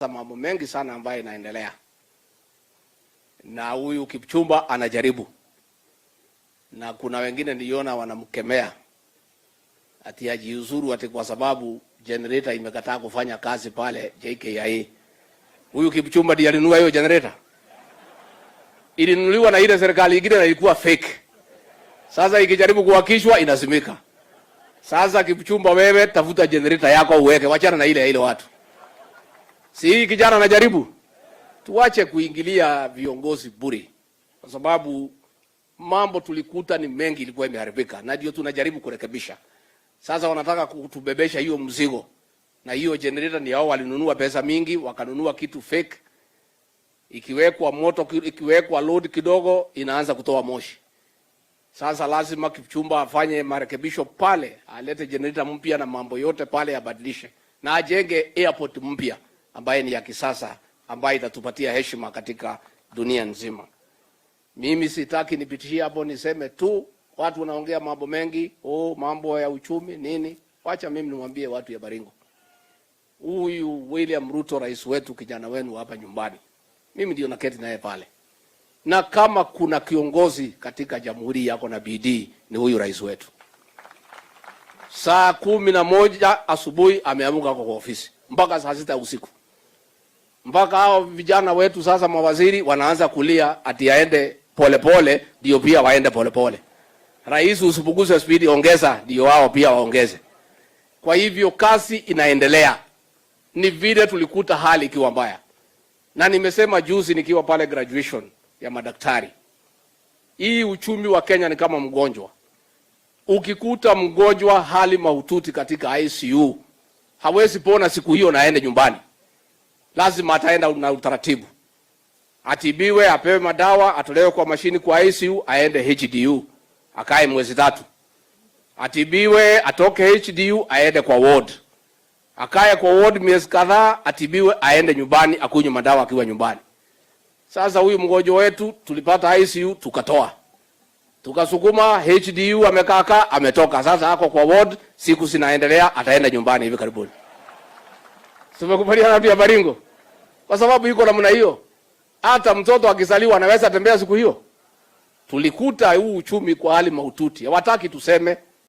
Mambo mengi sana ambayo inaendelea, na huyu Kipchumba anajaribu, na kuna wengine niliona wanamkemea ati ajiuzuru ati kwa sababu generator imekataa kufanya kazi pale JKIA. Huyu Kipchumba ndiye alinunua hiyo generator, ilinunuliwa na ile serikali nyingine na ilikuwa fake. Sasa ikijaribu kuhakishwa inazimika. Sasa Kipchumba, wewe tafuta generator yako uweke, wachana na ile watu. Si kijana anajaribu. Tuache kuingilia viongozi bure, kwa sababu mambo tulikuta ni mengi ilikuwa imeharibika, na ndio tunajaribu kurekebisha. Sasa wanataka kutubebesha hiyo mzigo, na hiyo generator ni hao walinunua pesa mingi, wakanunua kitu fake. Ikiwekwa moto, ikiwekwa load kidogo inaanza kutoa moshi. Sasa lazima Kipchumba afanye marekebisho pale, alete generator mpya na mambo yote pale yabadilishe, na ajenge airport mpya ambaye ni ya kisasa, ambaye itatupatia heshima katika dunia nzima. Mimi sitaki nipitishie hapo niseme tu watu wanaongea mambo mengi, mambo ya uchumi nini. Wacha mimi nimwambie watu ya Baringo. Huyu William Ruto, rais wetu, kijana wenu hapa nyumbani, mimi ndio naketi naye pale. Na kama kuna kiongozi katika jamhuri yako na bidii ni huyu rais wetu. Saa 11 asubuhi ameamka kwa ofisi mpaka saa 6 usiku. Mpaka hao vijana wetu sasa mawaziri wanaanza kulia ati aende polepole, ndio pia waende polepole. Rais, usipunguze speed, ongeza, ndio wao pia waongeze. Kwa hivyo kazi inaendelea. Ni vile tulikuta hali ikiwa mbaya. Na nimesema juzi nikiwa pale graduation ya madaktari, hii uchumi wa Kenya ni kama mgonjwa. Ukikuta mgonjwa hali mahututi katika ICU, hawezi pona siku hiyo na aende nyumbani. Lazima ataenda na utaratibu. Atibiwe, apewe madawa, atolewe kwa mashini kwa ICU, aende HDU, akae mwezi 3. Atibiwe, atoke HDU, aende kwa ward. Akae kwa ward miezi kadhaa, atibiwe, aende nyumbani, akunywe madawa akiwa nyumbani. Sasa huyu mgonjwa wetu tulipata ICU tukatoa. Tukasukuma HDU, amekaa ametoka. Sasa ako kwa ward, siku zinaendelea, ataenda nyumbani hivi karibuni. Tumekubaliana pia Baringo. Kwa sababu yuko namna hiyo, hata mtoto akizaliwa anaweza tembea siku hiyo. Tulikuta huu uchumi kwa hali mahututi. Hawataki tuseme.